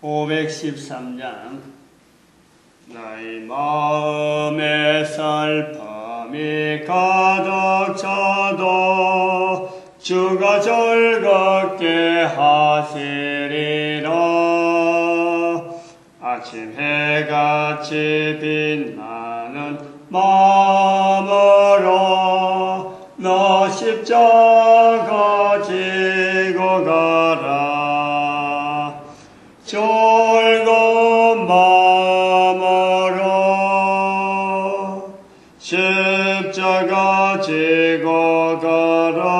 513장 나의 마음에 슬픔이 가득 차도 주가 즐겁게 하시리라. 아침 해같이 빛나는 마음으로 너 십자가 지고 가라. 즐거운 마음으로 십자가 지고 가라.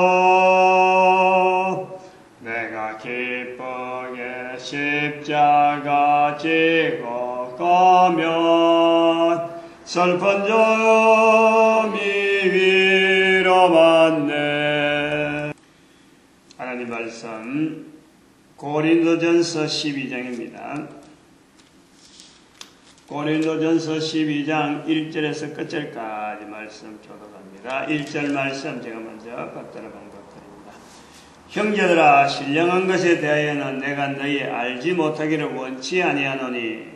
내가 기쁘게 십자가 지고 가면 슬픈 점이 위로받네. 하나님 말씀 고린도전서 12장입니다. 고린도전서 12장 1절에서 끝절까지 말씀 교독합니다. 1절 말씀 제가 먼저 받들어 반복드립니다. 형제들아, 신령한 것에 대하여는 내가 너희 알지 못하기를 원치 아니하노니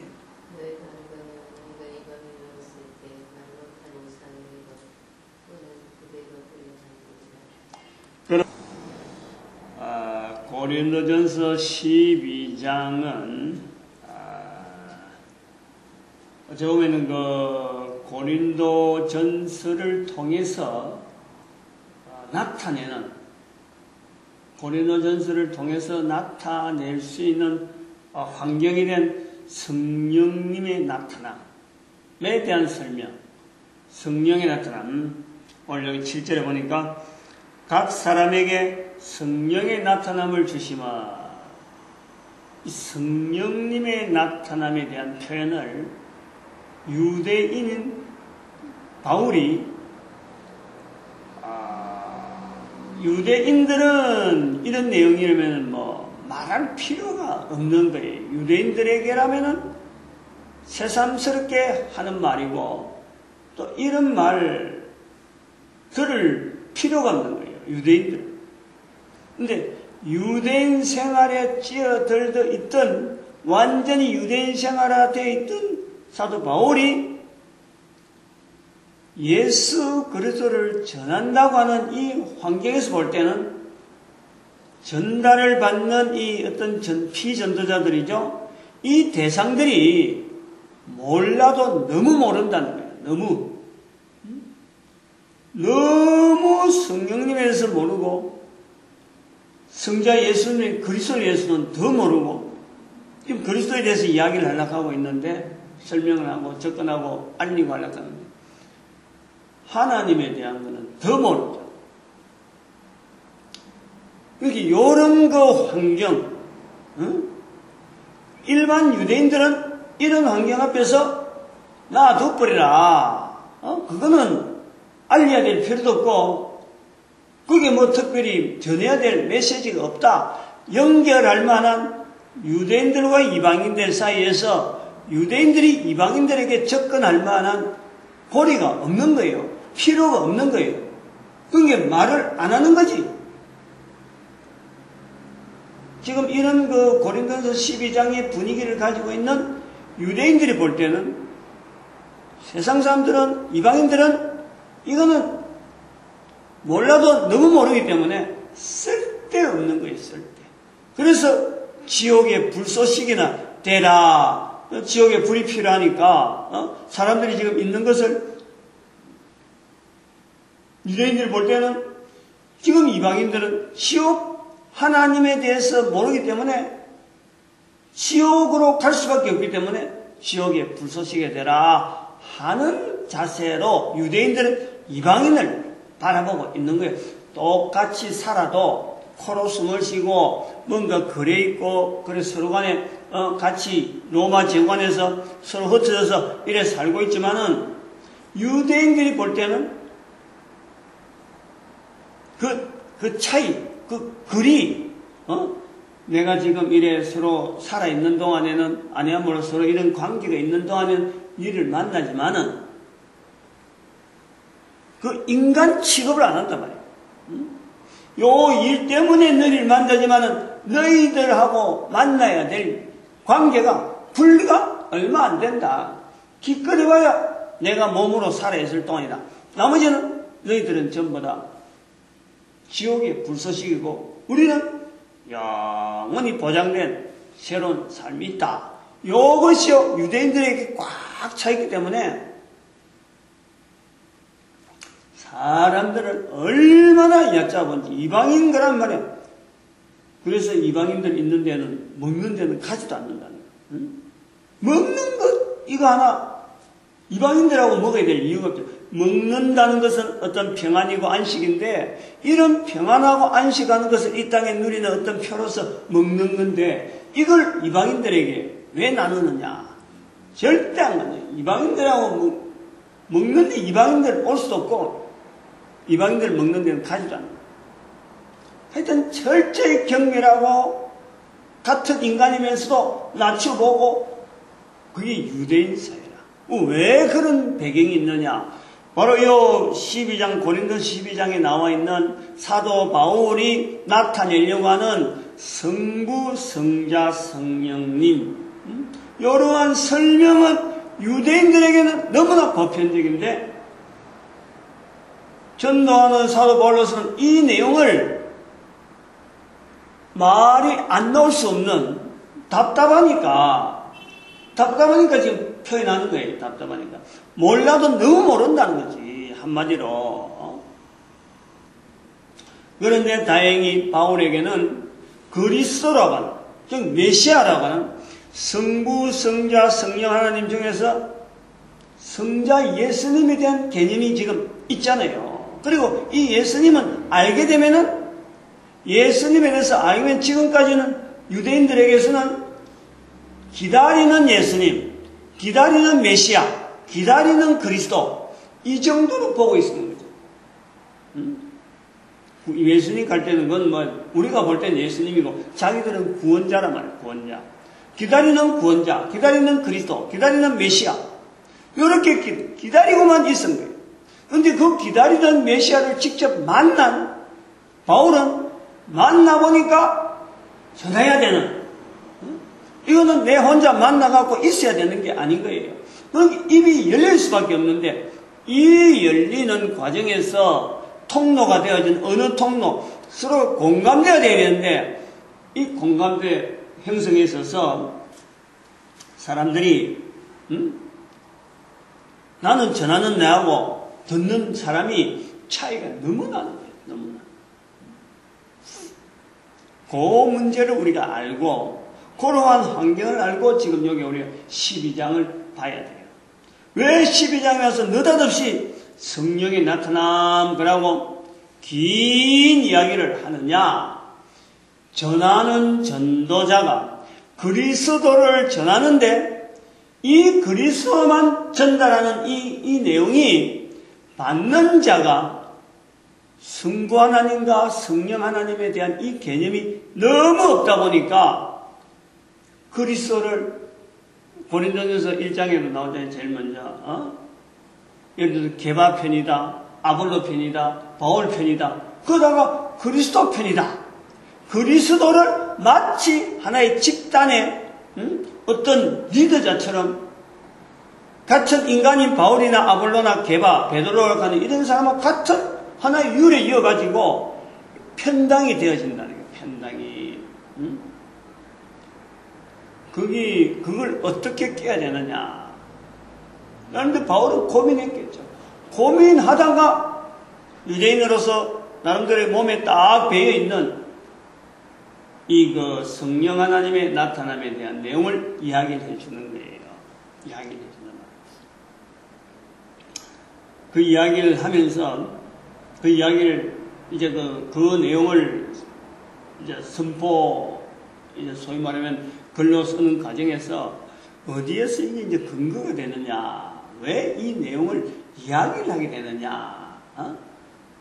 고린도전서 12장은 어찌 보면은 그 고린도전서를 통해서 나타내는 고린도전서를 통해서 나타낼 수 있는 환경에 대한 성령님의 나타남에 대한 설명, 성령의 나타남. 오늘 여기 7절에 보니까 각 사람에게 성령의 나타남을 주시마. 이 성령님의 나타남에 대한 표현을 유대인인 바울이 유대인들은 이런 내용이라면 말할 필요가 없는 거예요. 유대인들에게라면은 새삼스럽게 하는 말이고 또 이런 말 들을 필요가 없는 거예요. 유대인들. 근데 유대인 생활에 찌어들어 있던 완전히 유대인 생활화되어 있던 사도 바울이 예수 그리스도를 전한다고 하는 이 환경에서 볼 때는 전달을 받는 이 어떤 피전도자들이죠. 이 대상들이 몰라도 너무 모른다는 거예요. 너무 성령님에 대해서 모르고 성자 예수님, 그리스도 예수는 더 모르고 지금 그리스도에 대해서 이야기를 하려고 하고 있는데 설명을 하고 접근하고 알리고 하려고 하는데 하나님에 대한 것은 더 모르죠. 그러니까 이런 그 환경, 일반 유대인들은 이런 환경 앞에서 놔둬버리라. 그거는 알려야 될 필요도 없고 그게 특별히 전해야 될 메시지가 없다. 연결할 만한 유대인들과 이방인들 사이에서 유대인들이 이방인들에게 접근할 만한 고리가 없는 거예요. 필요가 없는 거예요. 그게 말을 안 하는 거지. 지금 이런 그 고린도전서 12장의 분위기를 가지고 있는 유대인들이 볼 때는 세상 사람들은, 이방인들은 이거는 몰라도 너무 모르기 때문에 쓸데없는 거예요. 쓸데. 그래서 지옥의 불쏘시개나 되라. 지옥에 불이 필요하니까 사람들이 지금 있는 것을 유대인들 볼 때는 지금 이방인들은 지옥 하나님에 대해서 모르기 때문에 지옥으로 갈 수밖에 없기 때문에 지옥에 불쏘시개 되라 하는 자세로 유대인들은 이방인을 바라보고 있는 거예요. 똑같이 살아도 코로 숨을 쉬고 뭔가 거래 있고 그래 서로 간에 같이 로마 제국안에서 서로 흩어져서 이래 살고 있지만은 유대인들이 볼 때는 그 차이, 그 거리, 내가 지금 이래 서로 살아있는 동안에는 아니야말로 서로 이런 관계가 있는 동안에는 니를 만나지만은 그 인간 취급을 안 한단 말이에요. 요 일 때문에 너희를 만나지만은 너희들하고 만나야 될 관계가 분리가 얼마 안 된다. 기껏해봐야 내가 몸으로 살아있을 동안이다. 나머지는 너희들은 전부 다 지옥의 불서식이고 우리는 영원히 보장된 새로운 삶이 있다. 이것이요 유대인들에게 꽉 차있기 때문에 사람들을 얼마나 얕잡은지 이방인 거란 말이야. 그래서 이방인들 있는 데는 먹는 데는 가지도 않는다는 거야. 응? 먹는 것 이거 하나 이방인들하고 먹어야 될 이유가 없죠. 먹는다는 것은 어떤 평안이고 안식인데 이런 평안하고 안식하는 것을 이 땅에 누리는 어떤 표로서 먹는 건데 이걸 이방인들에게 왜 나누느냐. 절대 안 가요. 이방인들하고 먹는데 이방인들 올 수도 없고 이방인들 먹는 데는 가지도 않아요. 하여튼 철저히 경멸하고 같은 인간이면서도 낮춰보고 그게 유대인 사회라. 왜 그런 배경이 있느냐. 바로 이 12장 고린도 12장에 나와 있는 사도 바울이 나타내려고 하는 성부, 성자, 성령님 이러한 설명은 유대인들에게는 너무나 보편적인데 전도하는 사도 바울로서는 이 내용을 말이 안 나올 수 없는 답답하니까 지금 표현하는 거예요. 답답하니까 몰라도 너무 모른다는 거지 한마디로. 그런데 다행히 바울에게는 그리스도라고 하는 즉 메시아라고 하는 성부, 성자, 성령 하나님 중에서 성자 예수님에 대한 개념이 지금 있잖아요. 그리고 이 예수님은 알게 되면은 예수님에 대해서 알면 지금까지는 유대인들에게서는 기다리는 예수님, 기다리는 메시아, 기다리는 그리스도 이 정도로 보고 있는 거죠. 예수님 갈 때는 그건 뭐 우리가 볼 때는 예수님이고 자기들은 구원자란 말이에요. 구원자. 기다리는 구원자, 기다리는 그리스도, 기다리는 메시아 이렇게 기다리고만 있은 거예요. 그런데 그 기다리던 메시아를 직접 만난 바울은 만나보니까 전해야 되는 이거는 내 혼자 만나갖고 있어야 되는 게 아닌 거예요. 그러니까 입이 열릴 수밖에 없는데 이 열리는 과정에서 통로가 되어진 어느 통로 서로 공감대가 되어야 되는데 이 공감대 형성에 있어서 사람들이 나는 전하는 내하고 듣는 사람이 차이가 너무 나는 거예요. 너무나. 그 문제를 우리가 알고 그러한 환경을 알고 지금 여기 우리가 12장을 봐야 돼요. 왜 12장에 와서 느닷없이 성령의 나타남 그러고 긴 이야기를 하느냐. 전하는 전도자가 그리스도를 전하는데 이 그리스도만 전달하는 이 내용이 받는 자가 성부 하나님과 성령 하나님에 대한 이 개념이 너무 없다 보니까 그리스도를 고린도전서 1장에도 나오잖아요. 제일 먼저 예를 들어서 게바 편이다, 아볼로 편이다, 바울 편이다. 그러다가 그리스도 편이다. 그리스도를 마치 하나의 집단의 어떤 리더자처럼 같은 인간인 바울이나 아볼로나 게바, 베드로라고 하는 이런 사람과 같은 하나의 유래 이어가지고 편당이 되어진다는 거예요. 편당이. 그걸 어떻게 깨야 되느냐. 그런데 바울은 고민했겠죠. 고민하다가 유대인으로서 나름대로의 몸에 딱 배어있는 이 성령 하나님의 나타남에 대한 내용을 이야기를 해주는 거예요. 이야기를 해주는 거예요. 그 이야기를 하면서 그 이야기를 이제 그 내용을 이제 이제 소위 말하면 글로 쓰는 과정에서 어디에서 이게 이제 근거가 되느냐, 왜 이 내용을 이야기를 하게 되느냐,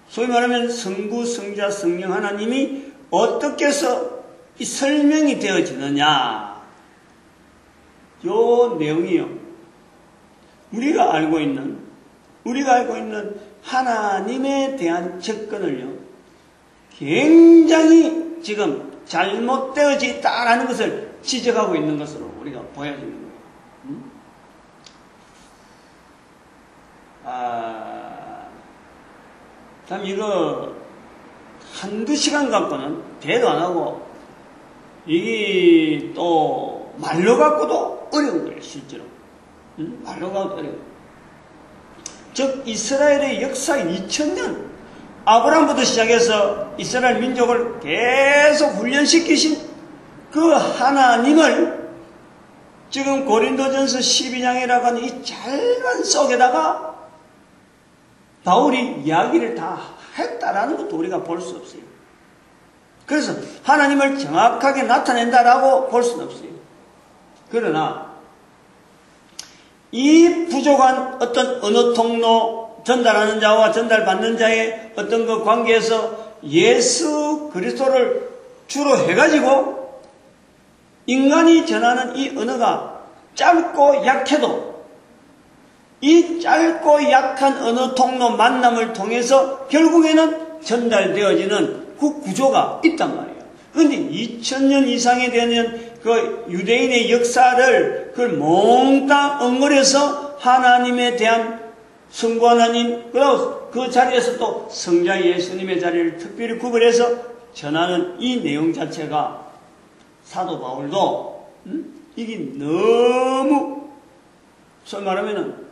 소위 말하면 성부, 성자, 성령 하나님이 어떻게 해서 이 설명이 되어지느냐, 요 내용이요. 우리가 알고 있는 하나님에 대한 접근을요, 굉장히 지금 잘못되어져 있다라는 것을 지적하고 있는 것으로 우리가 보여지는 거예요. 참 이거 한두 시간 갖고는 대도 안 하고 이게 또 말로 갖고도 어려운 거예요. 실제로 말로 갖고도 어려워요. 즉 이스라엘의 역사 2000년 아브라함부터 시작해서 이스라엘 민족을 계속 훈련시키신 그 하나님을 지금 고린도전서 12장이라고 하는 이 짧은 속에다가 바울이 이야기를 다 했다라는 것도 우리가 볼 수 없어요. 그래서 하나님을 정확하게 나타낸다라고 볼 수는 없어요. 그러나 이 부족한 어떤 언어 통로, 전달하는 자와 전달받는 자의 어떤 그 관계에서 예수 그리스도를 주로 해가지고 인간이 전하는 이 언어가 짧고 약해도 이 짧고 약한 언어 통로 만남을 통해서 결국에는 전달되어지는 그 구조가 있단 말이에요. 그런데 2000년 이상이 되는 그 유대인의 역사를 그걸 몽땅 엉거려서 하나님에 대한 성부 하나님, 그리고 그 자리에서 또 성자 예수님의 자리를 특별히 구별해서 전하는 이 내용 자체가 사도 바울도 이게 너무 소위 말하면은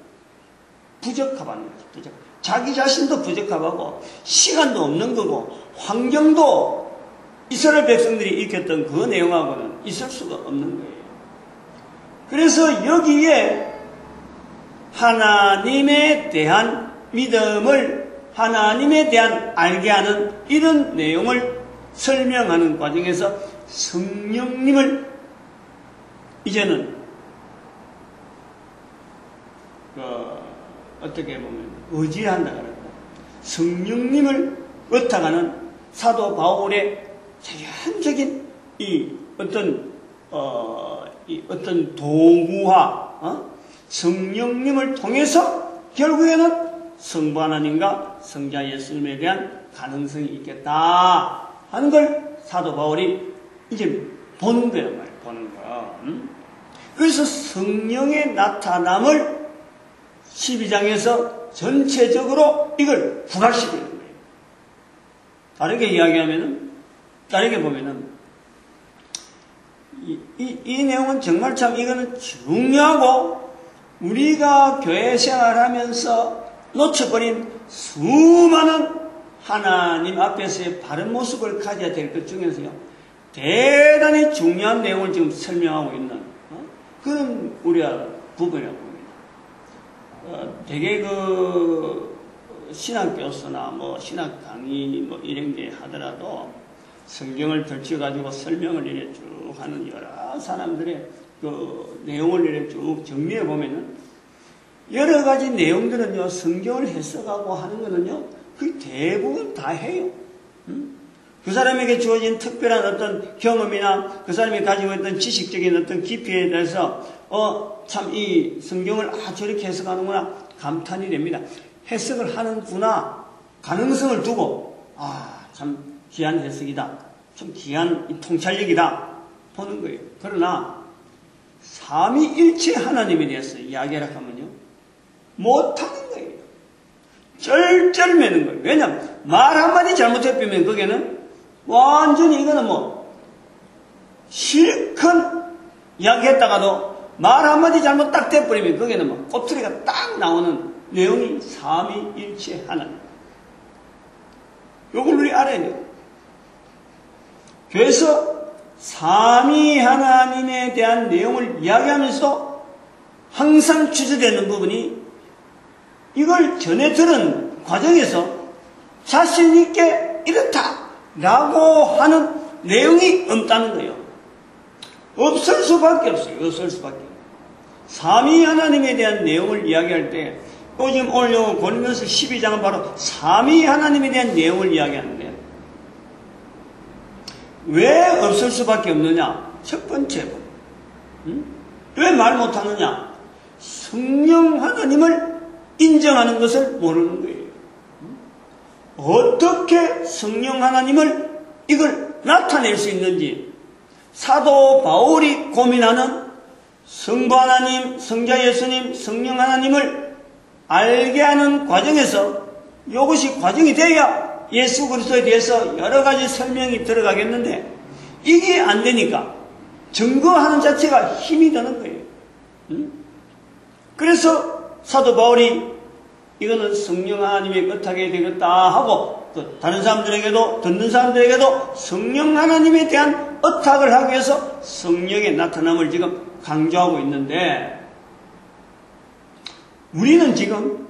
부적합한 거죠. 부적. 자기 자신도 부적합하고 시간도 없는 거고 환경도 이스라엘 백성들이 익혔던 그 내용하고는 있을 수가 없는 거예요. 그래서 여기에 하나님에 대한 믿음을 하나님에 대한 알게 하는 이런 내용을 설명하는 과정에서 성령님을 이제는 어떻게 보면 의지한다 그러고 성령님을 의탁하는 사도 바울의 자연적인 이 어떤 도구화 성령님을 통해서 결국에는 성부 하나님과 성자 예수님에 대한 가능성이 있겠다 하는 걸 사도 바울이 이제 보는 거란 말이에요. 보는 거. 그래서 성령의 나타남을 12장에서 전체적으로 이걸 부각시키는 거예요. 다르게 보면은 이 내용은 정말 참 이거는 중요하고 우리가 교회 생활하면서 놓쳐버린 수많은 하나님 앞에서의 바른 모습을 가져야 될 것 중에서요 대단히 중요한 내용을 지금 설명하고 있는 그런 우리가 부분이라고 봅니다. 되게 그 신학교수나 뭐 신학 강의 뭐 이런 게 하더라도 성경을 펼쳐가지고 설명을 이래 쭉 하는 여러 사람들의 그 내용을 이래 쭉 정리해 보면은 여러 가지 내용들은요, 성경을 해석하고 하는 거는요, 그 대부분 다 해요. 그 사람에게 주어진 특별한 어떤 경험이나 그 사람이 가지고 있던 지식적인 어떤 깊이에 대해서 참 이 성경을 저렇게 해석하는구나 감탄이 됩니다. 해석을 하는구나 가능성을 두고 참 귀한 해석이다. 좀 귀한 통찰력이다. 보는 거예요. 그러나 삼위일체 하나님에 대해서 이야기하라 하면요. 못하는 거예요. 쩔쩔매는 거예요. 왜냐하면 말 한마디 잘못해보면 거기에는 완전히 이거는 뭐 실컷 이야기했다가도 말 한마디 잘못 딱 돼버리면 거기에는 뭐 꼬투리가 딱 나오는 내용이 삼위일체 하나님. 요걸 우리 알아야 돼요. 그래서 삼위 하나님에 대한 내용을 이야기하면서 항상 추저되는 부분이 이걸 전해 들은 과정에서 자신있게 이렇다라고 하는 내용이 없다는 거예요. 없을 수밖에 없어요. 없을 수밖에. 삼위 하나님에 대한 내용을 이야기할 때 지금 오늘 고린도서 12장은 바로 삼위 하나님에 대한 내용을 이야기하는데 왜 없을 수밖에 없느냐? 첫 번째 왜 말 못하느냐? 성령 하나님을 인정하는 것을 모르는 거예요. 어떻게 성령 하나님을 이걸 나타낼 수 있는지 사도 바울이 고민하는 성부 하나님, 성자 예수님, 성령 하나님을 알게 하는 과정에서 이것이 과정이 돼야 예수 그리스도에 대해서 여러 가지 설명이 들어가겠는데 이게 안 되니까 증거하는 자체가 힘이 드는 거예요. 그래서 사도 바울이 이거는 성령 하나님의 의탁이 되겠다 하고 또 다른 사람들에게도 듣는 사람들에게도 성령 하나님에 대한 의탁을 하기 위해서 성령의 나타남을 지금 강조하고 있는데 우리는 지금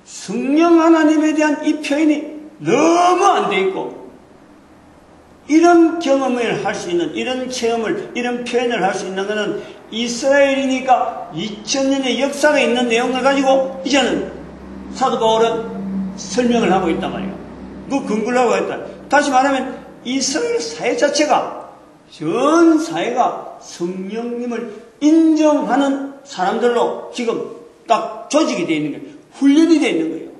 성령 하나님에 대한 이 표현이 너무 안 돼 있고 이런 경험을 할 수 있는 이런 체험을 이런 표현을 할 수 있는 것은 이스라엘이니까 2000년의 역사가 있는 내용을 가지고 이제는 사도 바울은 설명을 하고 있단 말이에요. 그 근거를 하고 있다. 다시 말하면 이스라엘 사회 자체가 전 사회가 성령님을 인정하는 사람들로 지금 딱 조직이 되어 있는 거예요. 훈련이 되어 있는 거예요.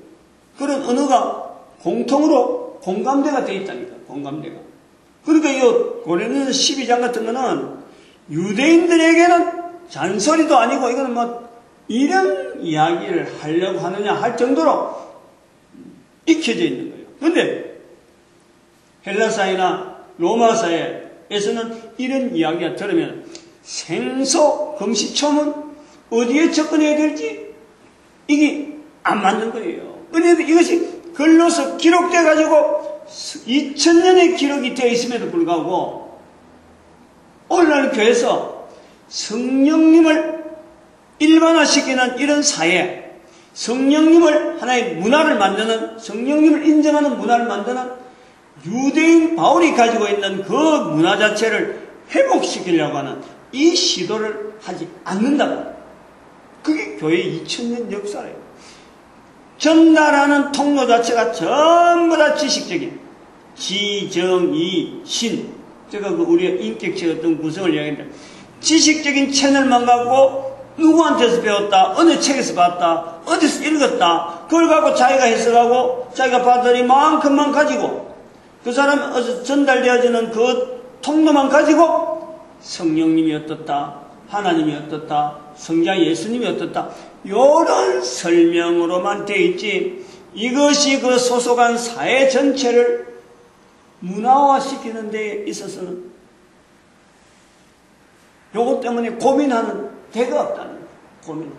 그런 언어가 공통으로 공감대가 되어 있다니까. 공감대가. 그러니까 이 고린도서 12장 같은 거는 유대인들에게는 잔소리도 아니고 이거는 뭐 이런 이야기를 하려고 하느냐 할 정도로 익혀져 있는 거예요. 그런데 헬라사회나 로마사회에서는 이런 이야기가 들으면 생소 금시초문 어디에 접근해야 될지 이게 안 맞는 거예요. 그런데 이것이 글로서 기록돼 가지고 2000년의 기록이 되어 있음에도 불구하고 오늘날 교회에서 성령님을 일반화시키는 이런 사회, 성령님을 하나의 문화를 만드는, 성령님을 인정하는 문화를 만드는 유대인 바울이 가지고 있는 그 문화 자체를 회복시키려고 하는 이 시도를 하지 않는다고. 그게 교회의 2000년 역사예요. 전달하는 통로 자체가 전부 다 지식적인 지, 정, 이, 신. 제가 그 우리의 인격체의 어떤 구성을 이야기했는데 지식적인 채널만 갖고 누구한테서 배웠다, 어느 책에서 봤다, 어디서 읽었다, 그걸 갖고 자기가 해석하고 자기가 받아들이만큼만 가지고 그 사람 어디서 전달되어지는 그 통로만 가지고 성령님이 어떻다, 하나님이 어떻다, 성자 예수님이 어떻다 이런 설명으로만 되어 있지 이것이 그 소속한 사회 전체를 문화화시키는 데 있어서는 요것 때문에 고민하는 데가 없다는 거예요. 고민.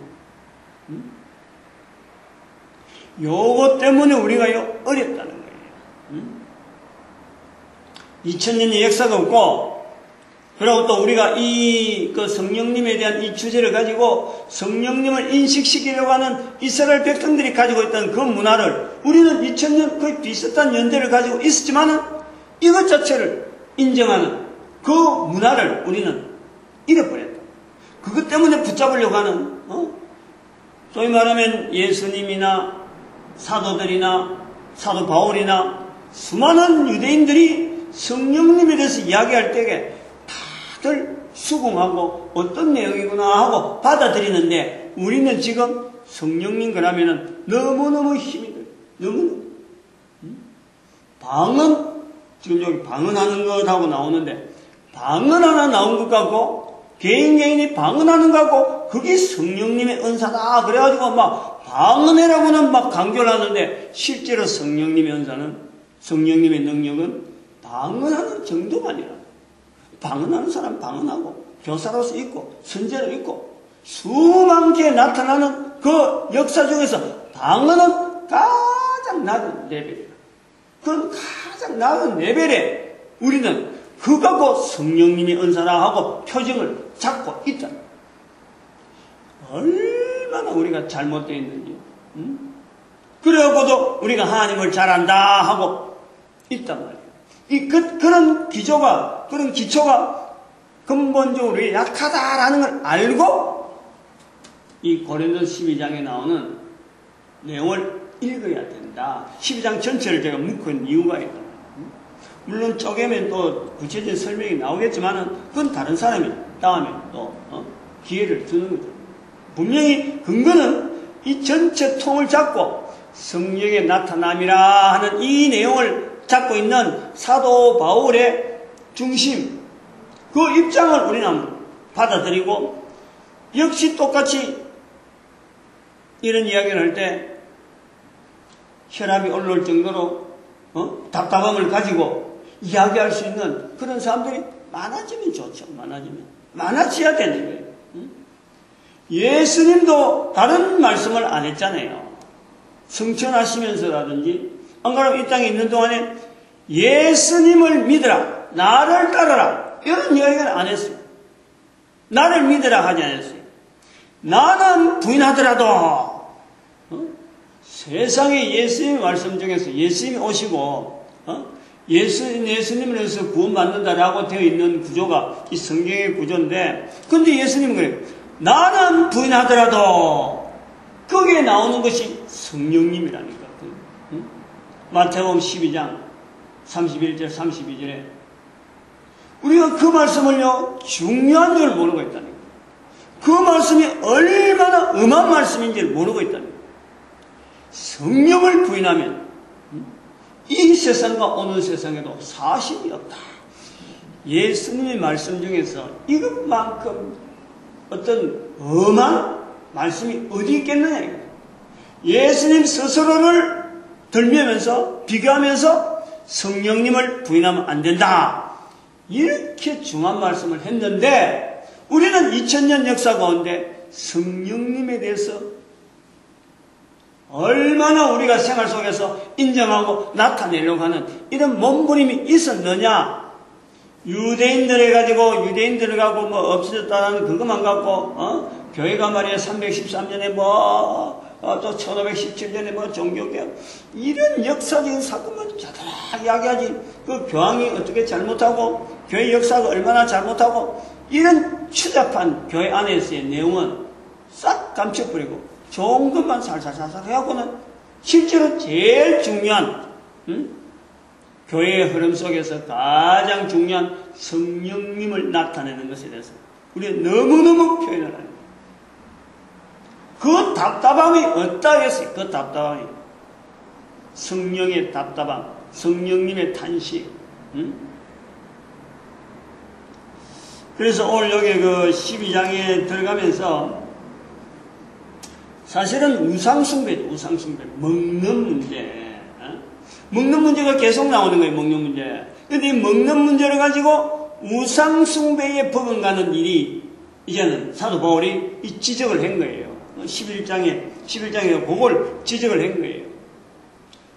요것 때문에 우리가 어렵다는 거예요. 2000년의 역사가 없고 그리고 또 우리가 그 성령님에 대한 이 주제를 가지고 성령님을 인식시키려고 하는 이스라엘 백성들이 가지고 있던 그 문화를 우리는 2000년 거의 비슷한 연대를 가지고 있었지만은 이것 자체를 인정하는 그 문화를 우리는 잃어버렸다. 그것 때문에 붙잡으려고 하는, 소위 말하면 예수님이나 사도들이나 사도 바울이나 수많은 유대인들이 성령님에 대해서 이야기할 때에 다들 수긍하고 어떤 내용이구나 하고 받아들이는데 우리는 지금 성령님 그러면은 너무너무 힘이 들어요. 너무너무. 방언, 지금 여기 방언하는 것하고 나오는데 방언 하나 나온 것 같고 개인이 방언하는 것 같고 그게 성령님의 은사다 그래가지고 막 방언해라고는 막 강조를 하는데 실제로 성령님의 은사는 성령님의 능력은 방언하는 정도가 아니라 방언하는 사람 방언하고 교사로서 있고 선제로 있고 수많게 나타나는 그 역사 중에서 방언은 가장 낮은 레벨이에요. 그건 가장 낮은 레벨에 우리는 그거고 성령님의 은사라 하고 표정을 잡고 있다. 얼마나 우리가 잘못되어 있는지. 그러고도 우리가 하나님을 잘한다 하고 있단 말이에요. 그런 기조가, 그런 기초가 근본적으로 약하다라는 걸 알고 이 고린도서 12장에 나오는 내용을 읽어야 된다. 12장 전체를 제가 묶은 이유가 있다. 물론 쪼개면 또 구체적인 설명이 나오겠지만은 그건 다른 사람이 다음에 또 기회를 주는 거죠. 분명히 근거는 이 전체 통을 잡고 성령의 나타남이라 하는 이 내용을 잡고 있는 사도 바울의 중심, 그 입장을 우리는 받아들이고, 역시 똑같이 이런 이야기를 할 때 혈압이 올라올 정도로 답답함을 가지고 이야기할 수 있는 그런 사람들이 많아지면 좋죠. 많아져야 되는 거예요. 예수님도 다른 말씀을 안 했잖아요. 성천하시면서라든지 안 그러면 이 땅에 있는 동안에 예수님을 믿으라, 나를 따르라, 이런 이야기를 안 했어요. 나를 믿으라 하지 않았어요. 나는 부인하더라도 세상에 예수님 말씀 중에서 예수님이 오시고 예수님을 위해서 구원받는다라고 되어 있는 구조가 이 성경의 구조인데, 근데 예수님은 그래요. 나는 부인하더라도 거기에 나오는 것이 성령님이라니까. 마태복음 12장 31절 32절에 우리가 그 말씀을요 중요한 줄 모르고 있다니까. 그 말씀이 얼마나 엄한 말씀인지를 모르고 있다니까. 성령을 부인하면 이 세상과 오는 세상에도 사심이 없다. 예수님의 말씀 중에서 이것만큼 어떤 엄한 말씀이 어디 있겠느냐. 예수님 스스로를 들면서 비교하면서 성령님을 부인하면 안 된다. 이렇게 중요한 말씀을 했는데 우리는 2000년 역사 가운데 성령님에 대해서 얼마나 우리가 생활 속에서 인정하고 나타내려고 하는 이런 몸부림이 있었느냐. 유대인들 해가지고 유대인들 가고 뭐 없어졌다는 그것만 갖고 교회가 말이야 313년에 또 1517년에 뭐 종교개혁 이런 역사적인 사건만 자다락 이야기하지. 그 교황이 어떻게 잘못하고 교회 역사가 얼마나 잘못하고 이런 추잡한 교회 안에서의 내용은 싹 감춰버리고 좋은 것만 살살살살 해갖고는 실제로 제일 중요한 교회의 흐름 속에서 가장 중요한 성령님을 나타내는 것에 대해서 우리가 너무너무 표현을 합니다. 그 답답함이 어디다 했어요? 그 답답함이 성령의 답답함, 성령님의 탄식. 그래서 오늘 여기 그 12장에 들어가면서 사실은 우상숭배, 먹는 문제. 먹는 문제가 계속 나오는 거예요, 먹는 문제. 근데 이 먹는 문제를 가지고 우상숭배에 버금가는 일이 이제는 사도 바울이 이 지적을 한 거예요. 11장에 그걸 지적을 한 거예요.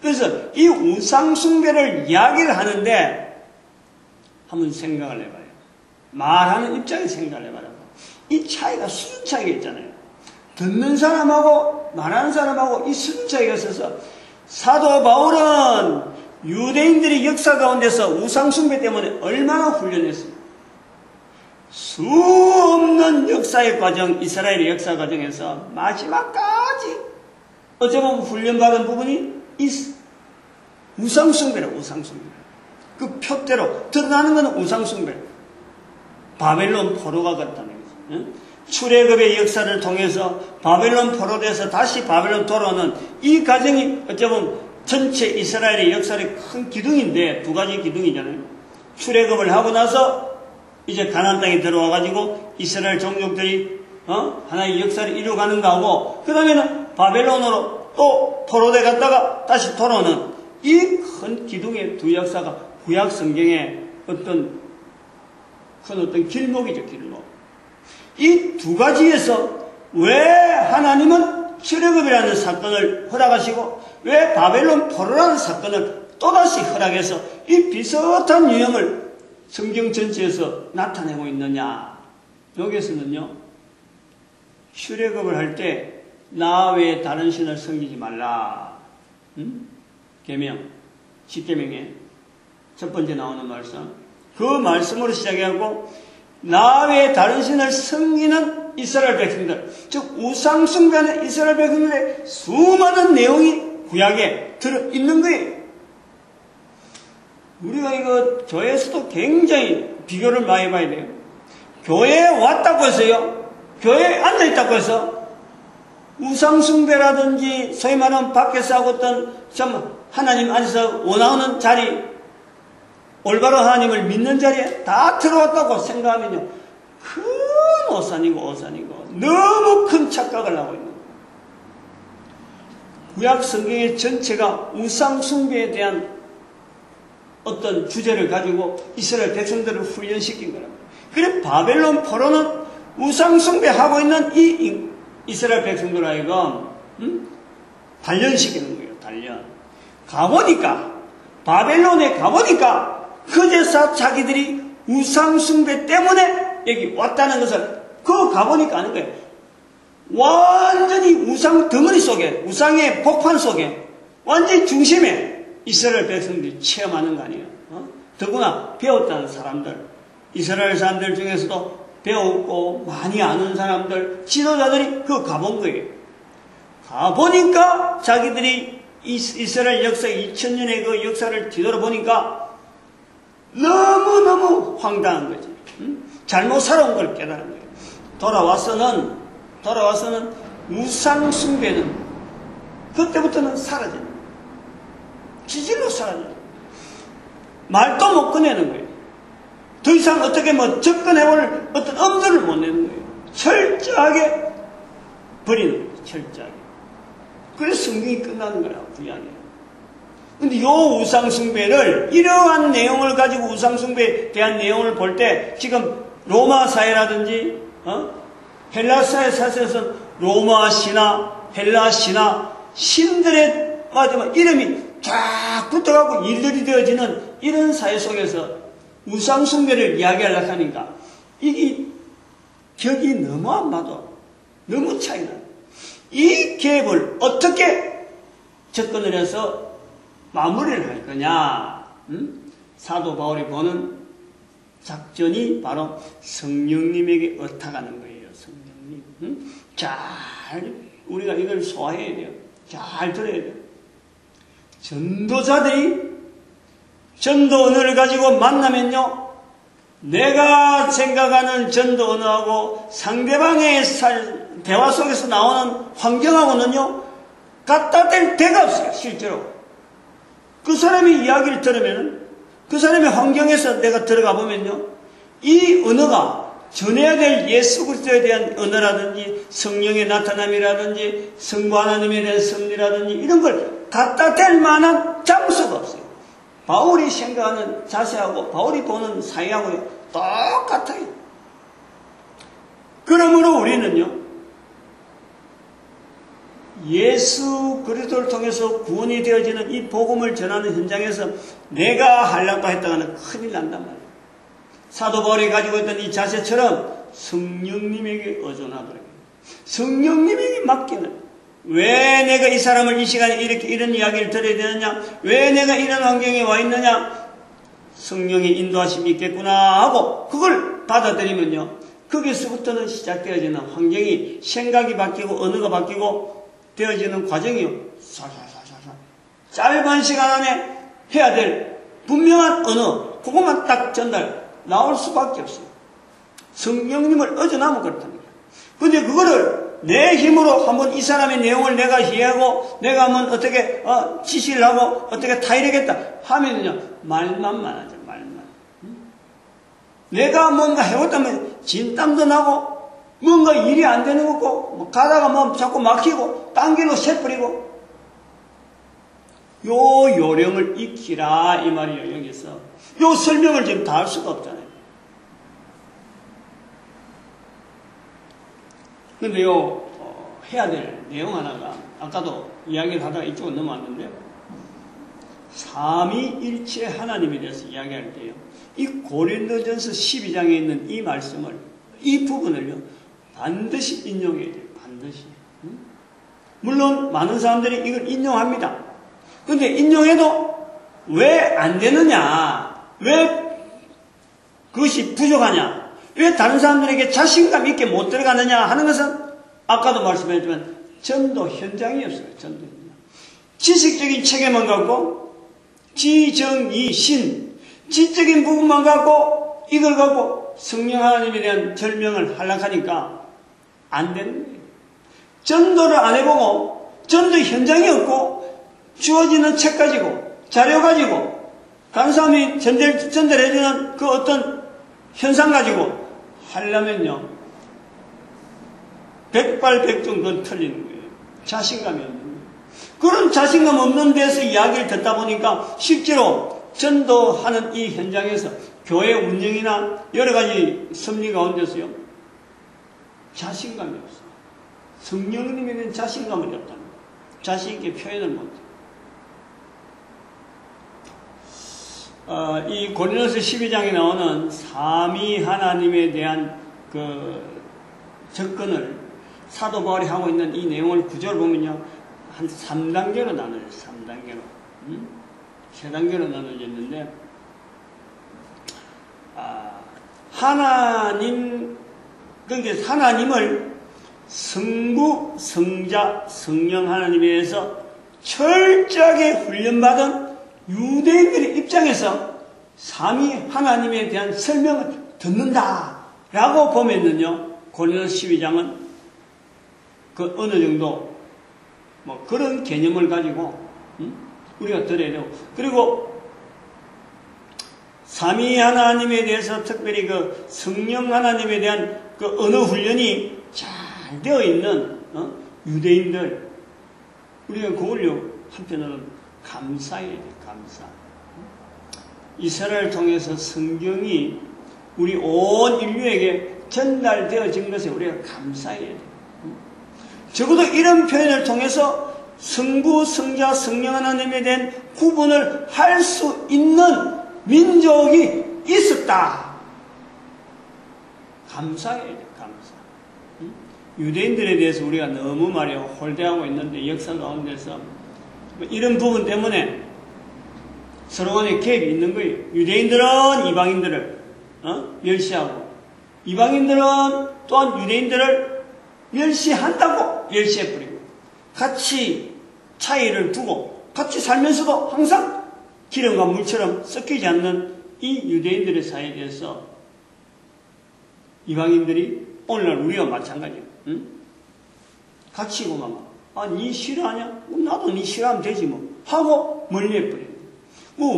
그래서 이 우상숭배를 이야기를 하는데 한번 생각을 해봐요. 말하는 입장에서 생각을 해봐요. 이 차이가 수준 차이가 있잖아요. 듣는 사람하고 말하는 사람하고 이 수준 차이가 있어서 사도 바울은 유대인들이 역사 가운데서 우상숭배 때문에 얼마나 훈련했어요. 수 없는 역사의 과정, 이스라엘의 역사 과정에서 마지막까지 어쩌면 훈련받은 부분이 이 우상숭배라, 우상숭배. 그 표대로 드러나는 것은 우상숭배. 바벨론 포로가 갔다는 거죠. 출애굽의 역사를 통해서 바벨론 포로돼서 다시 바벨론 돌아오는 이 과정이 어쩌면 전체 이스라엘의 역사의 큰 기둥인데 두 가지 기둥이잖아요. 출애굽을 하고 나서 이제 가나안 땅에 들어와 가지고 이스라엘 종족들이 하나의 역사를 이루어가는 거하고 그 다음에는 바벨론으로 또 포로돼 갔다가 다시 돌아오는 이 큰 기둥의 두 역사가 구약 성경의 어떤 길목이죠, 길목. 이 두 가지에서 왜 하나님은 출애굽이라는 사건을 허락하시고 왜 바벨론 포로라는 사건을 또다시 허락해서 이 비슷한 유형을 성경 전체에서 나타내고 있느냐. 여기에서는요, 출애굽을 할 때 나 외에 다른 신을 섬기지 말라. 계명, 10계명에 첫 번째 나오는 말씀. 그 말씀으로 시작해갖고 나 외에 다른 신을 섬기는 이스라엘 백성들, 즉 우상숭배하는 이스라엘 백성들의 수많은 내용이 구약에 들어있는 거예요. 우리가 이거 교회에서도 굉장히 비교를 많이 해봐야 돼요. 교회에 왔다고 해서요, 교회에 앉아있다고 해서 우상숭배라든지 소위 말하는 밖에서 하고 있던 하나님 안에서 원하는 자리 올바로 하나님을 믿는 자리에 다 들어왔다고 생각하면요, 큰 오산이고 너무 큰 착각을 하고 있는 거예요. 구약 성경의 전체가 우상 숭배에 대한 어떤 주제를 가지고 이스라엘 백성들을 훈련시킨 거라고. 그래 바벨론 포로는 우상 숭배하고 있는 이 이스라엘 백성들 하여금 단련시키는 거예요. 단련. 가보니까 바벨론에 가보니까 그제서 자기들이 우상 숭배 때문에 여기 왔다는 것을 가보니까 아는 거예요. 완전히 우상 덩어리 속에, 우상의 복판 속에, 완전히 중심에 이스라엘 백성들이 체험하는 거 아니에요. 더구나 배웠다는 사람들, 이스라엘 사람들 중에서도 배웠고 많이 아는 사람들, 지도자들이 가본 거예요. 가보니까 자기들이 이스라엘 역사 2000년의 그 역사를 뒤돌아보니까 너무너무 황당한 거지. 잘못 살아온 걸 깨달은 거예요. 돌아와서는 우상 숭배는 그때부터는 사라져요. 기질로 사라져요. 말도 못 꺼내는 거예요. 더 이상 어떻게 접근해볼 어떤 엄두를 못 내는 거예요. 철저하게 버리는 거예요. 철저하게. 그래서 성경이 끝나는 거야. 구약에. 근데 요 우상숭배를, 이러한 내용을 가지고 우상숭배에 대한 내용을 볼 때 지금 로마 사회라든지 헬라 사회 사에서는 로마 신화, 헬라 신화, 신들의 마지막 이름이 쫙 붙어가고 일들이 되어지는 이런 사회 속에서 우상숭배를 이야기하려고 하니까 이게 격이 너무 안 맞아. 너무 차이나. 이 갭을 어떻게 접근을 해서 마무리를 할 거냐. 사도 바울이 보는 작전이 바로 성령님에게 의탁하는 거예요. 성령님. 잘 우리가 이걸 소화해야 돼요. 잘 들어야 돼요. 전도자들이 전도 언어를 가지고 만나면요, 내가 생각하는 전도 언어하고 상대방의 대화 속에서 나오는 환경하고는요, 갖다 댈 데가 없어요. 실제로 그 사람의 이야기를 들으면, 그 사람의 환경에서 내가 들어가 보면요, 이 언어가 전해야 될 예수 그리스도에 대한 언어라든지 성령의 나타남이라든지 성부 하나님에 대한 섭리라든지 이런 걸 갖다 댈 만한 장소가 없어요. 바울이 생각하는 자세하고 바울이 보는 사회하고 똑같아요. 그러므로 우리는요, 예수 그리스도를 통해서 구원이 되어지는 이 복음을 전하는 현장에서 내가 하려고 했다가는 큰일 난단 말이에요. 사도 바울이 가지고 있던 이 자세처럼 성령님에게 의존하더라고요. 성령님에게 맡기는. 왜 내가 이 사람을 이 시간에 이런 이야기를 들어야 되느냐? 왜 내가 이런 환경에 와 있느냐? 성령의 인도하심이 있겠구나 하고 그걸 받아들이면요, 거기서부터는 시작되어지는 환경이, 생각이 바뀌고 언어가 바뀌고 되어지는 과정이요, 살살살살 짧은 시간 안에 해야 될 분명한 언어, 그것만 딱 전달 나올 수밖에 없어요. 성령님을 의존하면 그렇답니다. 근데 그거를 내 힘으로 한번 이 사람의 내용을 내가 이해하고 내가 한번 어떻게 지시를 하고 어떻게 타이르겠다 하면은요, 말만 많아져. 말만. 내가 뭔가 해왔다면 진땀도 나고 뭔가 일이 안 되는 거고, 뭐 가다가 뭐 자꾸 막히고 당기고 새뿌리고. 요 요령을 익히라 이 말이에요. 여기서 요 설명을 지금 다 할 수가 없잖아요. 근데 해야 될 내용 하나가, 아까도 이야기를 하다가 이쪽으로 넘어왔는데요, 삼위일체 하나님에 대해서 이야기할 때요, 이 고린도전서 12장에 있는 이 말씀을, 이 부분을요, 반드시 인용해야 돼요. 반드시. 물론 많은 사람들이 이걸 인용합니다. 근데 인용해도 왜 안 되느냐, 왜 그것이 부족하냐, 왜 다른 사람들에게 자신감 있게 못 들어가느냐 하는 것은 아까도 말씀했지만 전도 현장이 없어요. 전도 현장. 지식적인 체계만 갖고 지정이신 지적인 부분만 갖고 이걸 갖고 성령 하나님에 대한 절명을 하려고 하니까 안 되는 거예요. 전도를 안 해보고 전도 현장이 없고 주어지는 책 가지고 자료 가지고 간사함이 전달해주는 그 어떤 현상 가지고 하려면요, 백발백중 그건 틀리는 거예요. 자신감이 없는 거예요. 그런 자신감 없는 데서 이야기를 듣다 보니까 실제로 전도하는 이 현장에서 교회 운영이나 여러 가지 섭리 가운데서요, 자신감이 없어. 성령님에 대한 자신감이 없다는 거예요. 자신있게 표현을 못해요. 이 고린도서 12장에 나오는 삼위 하나님에 대한 그 접근을 사도 바울이 하고 있는 이 내용을 구절을 보면요, 한 3단계로 나눠요. 3단계로. 3단계로 나눠져 있는데, 그러니까 하나님을 성부, 성자, 성령 하나님에 대해서 철저하게 훈련받은 유대인들의 입장에서 삼위 하나님에 대한 설명을 듣는다라고 보면은요, 고린도서 12장은 그 어느 정도 뭐 그런 개념을 가지고 우리가 들어야 되고, 그리고 삼위 하나님에 대해서 특별히 그 성령 하나님에 대한 그 언어 훈련이 잘 되어 있는 유대인들, 우리가 그걸요 한편으로는 감사해야 돼. 감사. 이스라엘을 통해서 성경이 우리 온 인류에게 전달되어진 것에 우리가 감사해야 돼. 적어도 이런 표현을 통해서 성부, 성자, 성령 하나님에 대한 구분을 할 수 있는 민족이 있었다. 감사해야 돼. 감사. 유대인들에 대해서 우리가 너무 말이야 홀대하고 있는데, 역사 가운데서 이런 부분 때문에 서로 간에 갭이 있는 거예요. 유대인들은 이방인들을 멸시하고, 이방인들은 또한 유대인들을 멸시한다고 멸시해버리고, 같이 차이를 두고 같이 살면서도 항상 기름과 물처럼 섞이지 않는 이 유대인들의 사이에 대해서 이방인들이 오늘날 우리와 마찬가지예요. 같이 고만, 니 싫어하냐? 나도 니 싫어하면 되지 뭐 하고 멀리해버려요.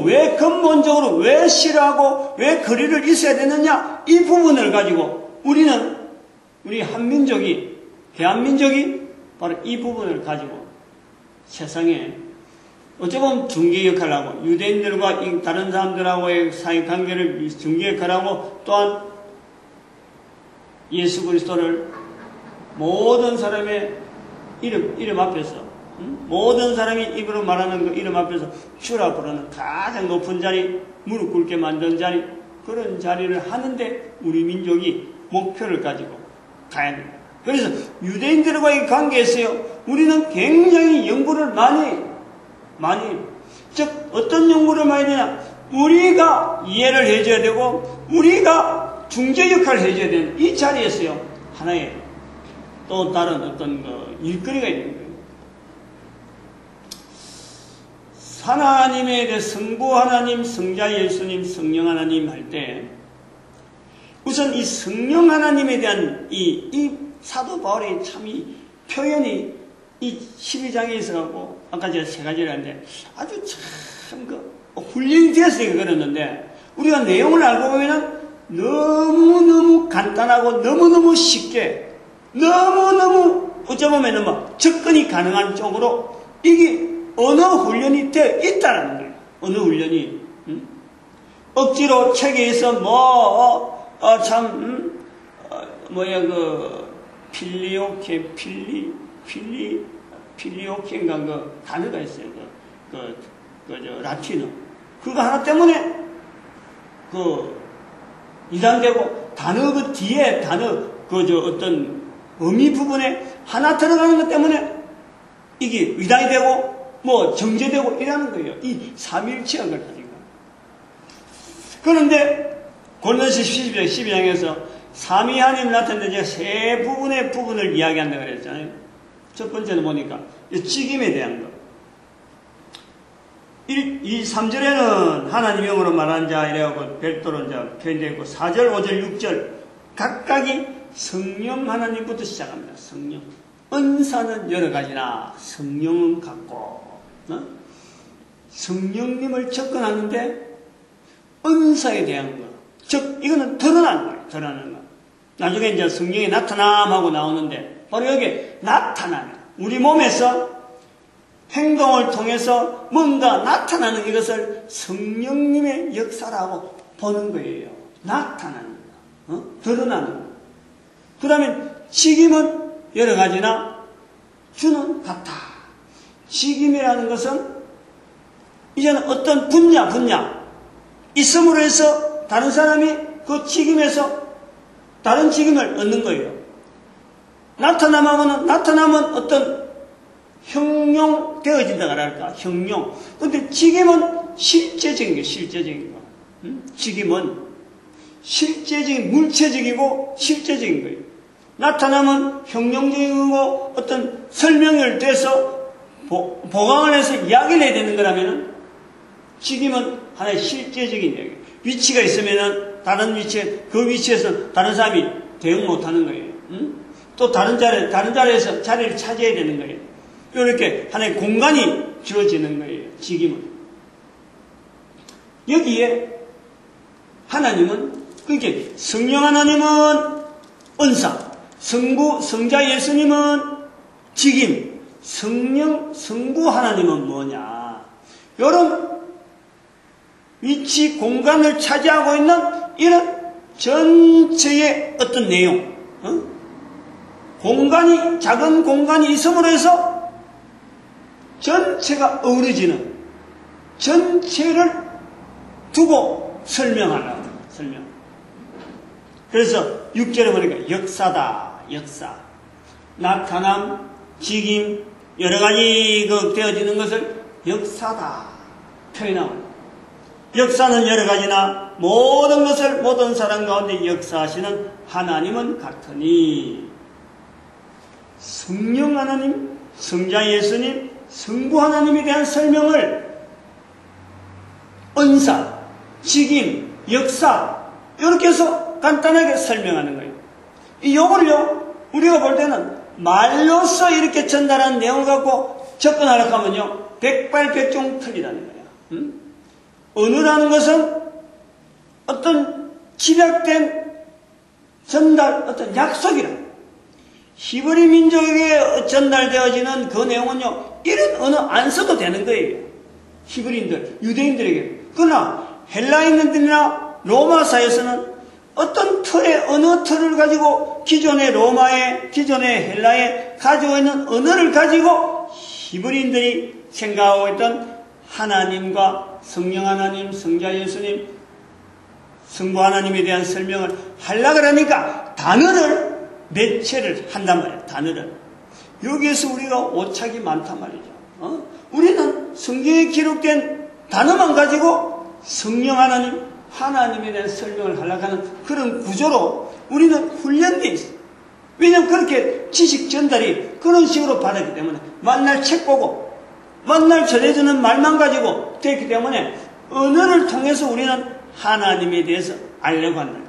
왜 근본적으로 왜 싫어하고 왜 거리를 있어야 되느냐, 이 부분을 가지고 우리 한민족이, 대한민족이 바로 이 부분을 가지고 세상에 어찌 보면 중개 역할을 하고, 유대인들과 다른 사람들하고의 사이관계를 중개 역할을 하고, 또한 예수 그리스도를 모든 사람의 이름 앞에서, 모든 사람이 입으로 말하는 그 이름 앞에서 주라 부르는 가장 높은 자리, 무릎 꿇게 만든 자리, 그런 자리를 하는데 우리 민족이 목표를 가지고 가야 됩니다. 그래서 유대인들과의 관계에서요, 우리는 굉장히 연구를 많이, 즉 어떤 연구를 많이 되냐, 우리가 이해를 해줘야 되고 우리가 중재 역할을 해줘야 되는 이 자리에서요, 하나의 또 다른 어떤 일거리가 있는 거예요. 하나님에 대해 성부 하나님, 성자 예수님, 성령 하나님 할 때, 우선 이 성령 하나님에 대한 이 사도 바울의 참 이 표현이 이 12장에 있어가지고, 아까 제가 세 가지를 했는데, 아주 참 훈련이 되었으니까 그랬는데, 우리가 내용을 알고 보면은 너무너무 간단하고 너무너무 쉽게, 너무너무 어쩌보면은 접근이 가능한 쪽으로 이게 언어 훈련이 되어 있다는 거예요. 언어 훈련이. 억지로 책에서 필리오케인가 그 단어가 있어요. 라틴어. 그거 하나 때문에 이단되고, 단어 그 뒤에 어떤 의미 부분에 하나 들어가는 것 때문에 이게 위단이 되고, 정제되고 이러는 거예요. 이 삼일체학을 가지고. 그런데 고린도서 12장에서 삼위 하나님 나타내는 제가 세 부분을 이야기한다고 그랬잖아요. 첫 번째는 보니까 찌김에 대한 것. 이 3절에는 하나님 영으로 말하는 자 이래갖고 별도로 이제 표현되어 있고, 4절, 5절, 6절 각각이 성령 하나님부터 시작합니다. 성령. 은사는 여러 가지나 성령은 같고, 성령님을 접근하는데 은사에 대한 거. 즉, 이거는 드러나는 거예요. 드러나는 거. 나중에 이제 성령의 나타남하고 나오는데, 바로 여기에 나타나는, 우리 몸에서 행동을 통해서 뭔가 나타나는 이것을 성령님의 역사라고 보는 거예요. 나타나는 거. 드러나는 거. 그 다음에 직임은 여러 가지나 주는 같다. 직임이라는 것은 이제는 어떤 분야 있음으로 해서 다른 사람이 그 직임에서 다른 직임을 얻는 거예요. 나타나면 어떤 형용되어진다 그럴까? 형용. 근데 직임은 실제적인 게 실제적인 거. 직임은 실제적인, 물체적이고 실제적인 거예요. 나타나면 형용적이고 어떤 설명을 떼서 보강을 해서 이야기를 해야 되는 거라면은 직임은 하나의 실제적인 이야기. 위치가 있으면은 다른 위치에, 그 위치에서 다른 사람이 대응 못 하는 거예요. 또 다른 자리에서 자리를 차지해야 되는 거예요. 이렇게 하나의 공간이 주어지는 거예요. 직임은. 여기에 하나님은, 그러니까 성령 하나님은 은사, 성자 예수님은 직임, 성부 하나님은 뭐냐. 이런 위치, 공간을 차지하고 있는 이런 전체의 어떤 내용, 공간이, 작은 공간이 있음으로 해서 전체가 어우러지는, 전체를 두고 설명하는, 설명. 그래서 6절에 보니까 역사다, 역사. 나타남, 직임, 여러 가지 되어지는 것을 역사다 표현하고, 역사는 여러 가지나 모든 것을 모든 사람 가운데 역사하시는 하나님은 같으니, 성령 하나님, 성자 예수님, 성부 하나님에 대한 설명을 은사, 직임, 역사 이렇게 해서 간단하게 설명하는 거예요. 이거를요 우리가 볼 때는 말로써 이렇게 전달하는 내용을 갖고 접근하려고 하면요 백발백중 틀리다는 거예요. 언어라는 것은 어떤 집약된 전달, 어떤 약속이라. 히브리 민족에게 전달되어지는 그 내용은요, 이런 언어 안 써도 되는 거예요. 히브리인들, 유대인들에게. 그러나 헬라인들이나 로마사에서는 어떤 틀의 언어 틀을 가지고 기존의 헬라에 가지고 있는 언어를 가지고 히브리인들이 생각하고 있던 하나님과 성령 하나님, 성자 예수님, 성부 하나님에 대한 설명을 하려고 하니까 단어를 매체를 한단 말이에요. 단어를. 여기에서 우리가 오착이 많단 말이죠. 우리는 성경에 기록된 단어만 가지고 성령 하나님에 대한 설명을 하려고 하는 그런 구조로 우리는 훈련되어 있어요. 왜냐하면 그렇게 지식 전달이 그런 식으로 받았기 때문에 만날 책 보고 만날 전해주는 말만 가지고 됐기 때문에 언어를 통해서 우리는 하나님에 대해서 알려고 한다.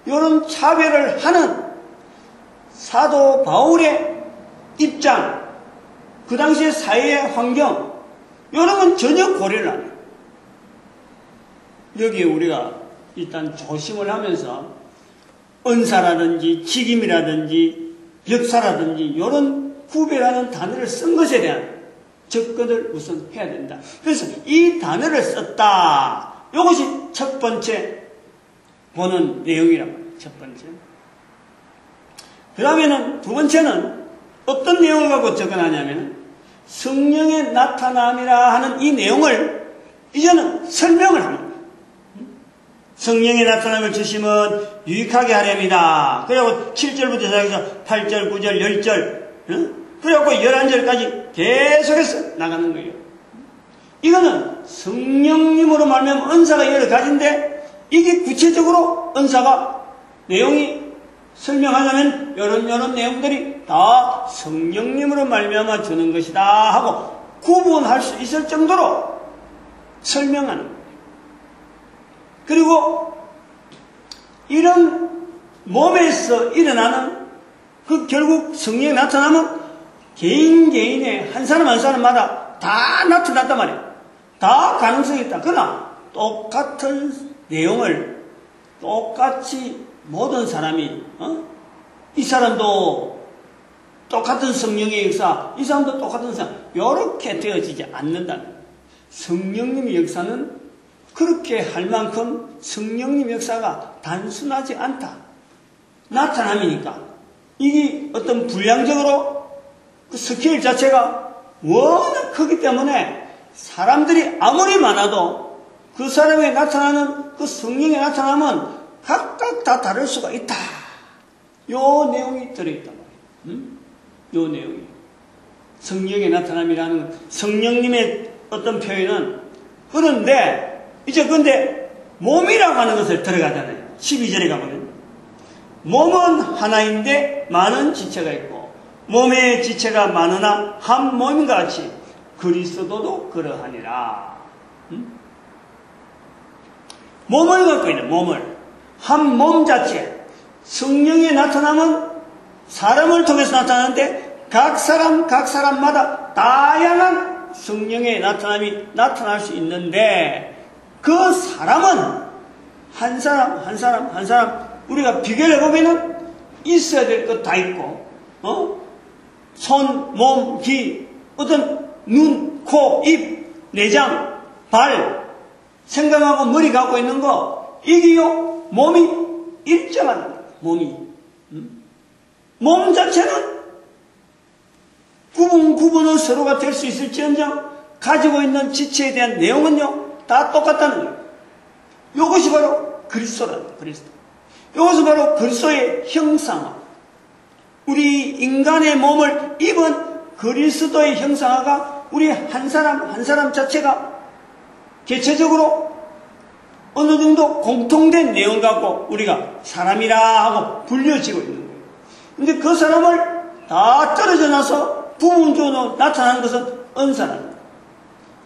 이런 차별을 하는 사도 바울의 입장, 그 당시의 사회의 환경, 이런 건 전혀 고려를 안 해요. 여기에 우리가 일단 조심을 하면서 은사라든지 직임이라든지 역사라든지 이런 구별하는 단어를 쓴 것에 대한 접근을 우선 해야 된다. 그래서 이 단어를 썼다. 이것이 첫 번째 보는 내용이란 말이에요. 첫 번째. 그 다음에는 두 번째는 어떤 내용을 갖고 접근하냐면 성령의 나타남이라 하는 이 내용을 이제는 설명을 합니다. 성령의 나타남을 주시면 유익하게 하렵니다. 그리고 7절부터 시작해서 8절, 9절, 10절, 그래갖고 11절까지 계속해서 나가는 거예요. 이거는 성령님으로 말하면 은사가 여러 가지인데 이게 구체적으로 은사가 내용이 설명하자면 이런 내용들이 다 성령님으로 말미암아 주는 것이다 하고 구분할 수 있을 정도로 설명하는 거예요. 그리고 이런 몸에서 일어나는 그 결국 성령이 나타나면 개인의 한 사람 한 사람마다 다 나타났단 말이에요. 다 가능성이 있다. 그러나 똑같은 내용을 똑같이 모든 사람이 이 사람도 똑같은 성령의 역사, 이 사람도 똑같은 사람, 이렇게 되어지지 않는다는 거예요. 성령님의 역사는 그렇게 할 만큼 성령님의 역사가 단순하지 않다. 나타남이니까. 이게 어떤 분량적으로 그 스케일 자체가 워낙 크기 때문에 사람들이 아무리 많아도 그 사람에게 나타나는 그 성령의 나타남은 각각 다 다를 수가 있다. 요 내용이 들어있단 말이에요. 요 내용이. 성령의 나타남이라는 성령님의 어떤 표현은 그런데 이제 근데 몸이라고 하는 것을 들어가잖아요. 12절에 가보면 몸은 하나인데 많은 지체가 있고 몸의 지체가 많으나 한 몸인과 같이 그리스도도 그러하니라. 몸을 갖고 있는 몸을 한 몸 자체 성령의 나타남은 사람을 통해서 나타나는데 각 사람마다 다양한 성령의 나타남이 나타날 수 있는데 그 사람은 한 사람 우리가 비교를 해보면은 있어야 될 것 다 있고 손, 몸, 귀, 어떤 눈, 코, 입, 내장, 발 생각하고 머리 갖고 있는 거 이게요 몸이 일정한 몸이 몸 자체는 구분은 서로가 될 수 있을지언정 가지고 있는 지체에 대한 내용은요 다 똑같다는 거예요. 이것이 바로 그리스도라는 거예요. 그리스도. 이것은 바로 그리스도의 형상화. 우리 인간의 몸을 입은 그리스도의 형상화가 우리 한 사람 자체가 개체적으로 어느 정도 공통된 내용을 갖고 우리가 사람이라 하고 불려지고 있는 거예요. 근데 그 사람을 다 떨어져 나서 부분적으로 나타나는 것은 은사랍니다.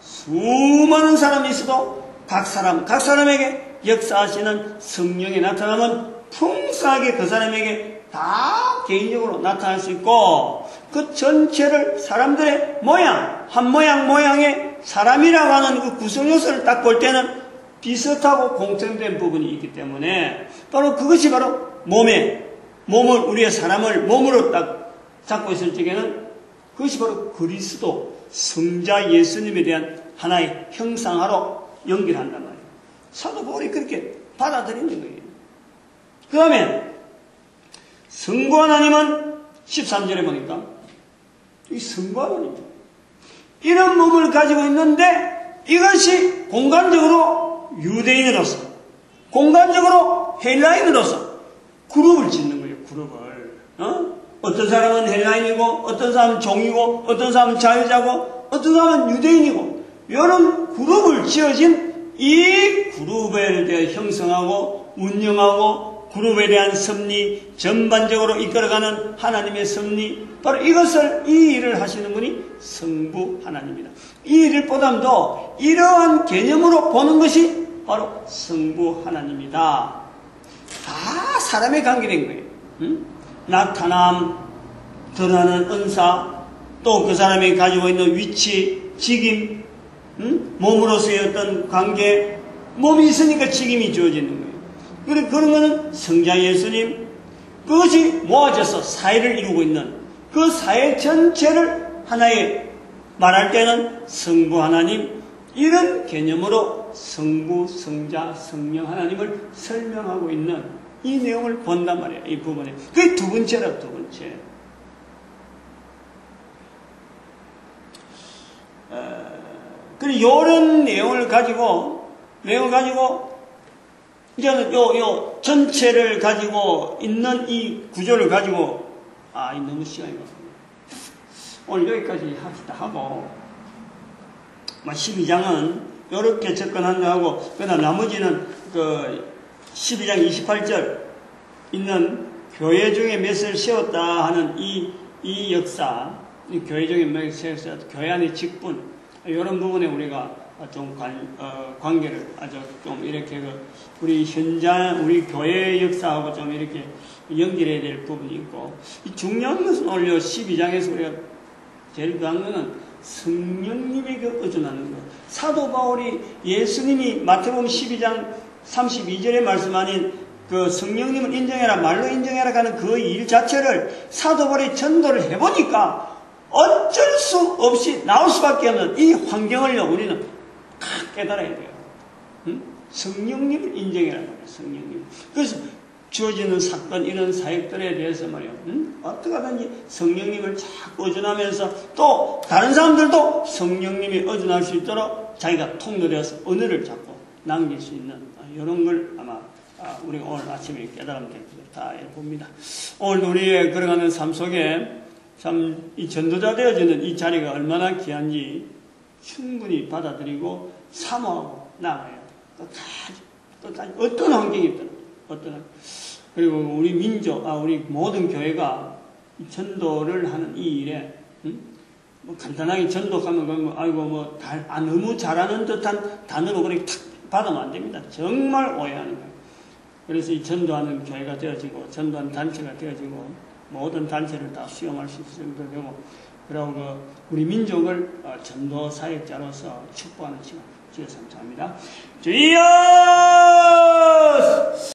수많은 사람이 있어도 각 사람에게 역사하시는 성령의 나타남은 풍성하게 그 사람에게 다 개인적으로 나타날 수 있고 그 전체를 사람들의 모양, 한 모양의 사람이라고 하는 그 구성 요소를 딱 볼 때는 비슷하고 공통된 부분이 있기 때문에 바로 그것이 바로 몸을 우리의 사람을 몸으로 딱 잡고 있을 적에는 그것이 바로 그리스도 성자 예수님에 대한 하나의 형상화로 연결한단 말이에요. 사도 바울이 그렇게 받아들이는 거예요. 그 다음에 성부 하나님은 13절에 보니까 이 성부 하나님 이런 몸을 가지고 있는데 이것이 공간적으로 유대인으로서 공간적으로 헬라인으로서 그룹을 짓는 거예요. 그룹을 어떤 사람은 헬라인이고 어떤 사람은 종이고 어떤 사람은 자유자고 어떤 사람은 유대인이고 이런 그룹을 지어진 이 그룹에 대해 형성하고 운영하고 그룹에 대한 섭리 전반적으로 이끌어가는 하나님의 섭리 바로 이 일을 하시는 분이 성부 하나님이다. 이 일을 보담도 이러한 개념으로 보는 것이 바로 성부 하나님이다. 다 사람에 관계된 거예요. 나타남, 드러나는 은사, 또 그 사람이 가지고 있는 위치, 직임, 몸으로서의 어떤 관계, 몸이 있으니까 직임이 주어지는 거예요. 그래, 그런 거는 성자 예수님, 그것이 모아져서 사회를 이루고 있는 그 사회 전체를 하나의 말할 때는 성부 하나님, 이런 개념으로 성부, 성자, 성령 하나님을 설명하고 있는 이 내용을 본단 말이에요. 이 부분에. 그게 두 번째라, 두 번째. 그리고 이런 내용을 가지고, 이제는 요 전체를 가지고 있는 이 구조를 가지고, 너무 시간이 많습니다. 오늘 여기까지 합시다 하고, 12장은 이렇게 접근한다 하고, 그러나 나머지는 12장 28절 있는 교회 중에 맷을 세웠다 하는 이 역사, 이 교회 중에 맷을 세웠다, 교회 안의 직분, 이런 부분에 우리가 좀 관계를 아주 좀 이렇게 우리 현장, 우리 교회 역사하고 좀 이렇게 연결해야 될 부분이 있고, 이 중요한 것은 오늘 12장에서 우리가 제일 중요한 것은 성령님에게 의존하는 것. 사도 바울이 예수님이 마태복음 12장 32절에 말씀하신 그 성령님을 인정해라, 말로 인정해라 하는 그 일 자체를 사도 바울이 전도를 해보니까 어쩔 수 없이 나올 수밖에 없는 이 환경을요, 우리는 깨달아야 돼요. 응? 성령님을 인정해라 말이야, 성령님. 그래서 주어지는 사건, 이런 사역들에 대해서 말이야, 어떻게 하든지 성령님을 자꾸 의존하면서 또 다른 사람들도 성령님이 의존할 수 있도록 자기가 통로되어서 은혜를 잡고 남길 수 있는 이런 걸 아마 우리가 오늘 아침에 깨달으면 되겠다 봅니다. 오늘 우리의 걸어가는 삶 속에 참 이 전도자 되어지는 이 자리가 얼마나 귀한지 충분히 받아들이고 사모하고 나가야 끝까지 어떤 환경이 있든 그리고 우리 민족, 우리 모든 교회가 전도를 하는 이 일에 뭐 간단하게 전도하면 너무 잘하는 듯한 단어로 그렇게 탁 받으면 안 됩니다. 정말 오해하는 거예요. 그래서 이 전도하는 교회가 되어지고 전도하는 단체가 되어지고 모든 단체를 다 수용할 수 있을 정도 되고, 그리고 우리 민족을 전도 사역자로서 축복하는 시간 주여 감사합니다. 주여!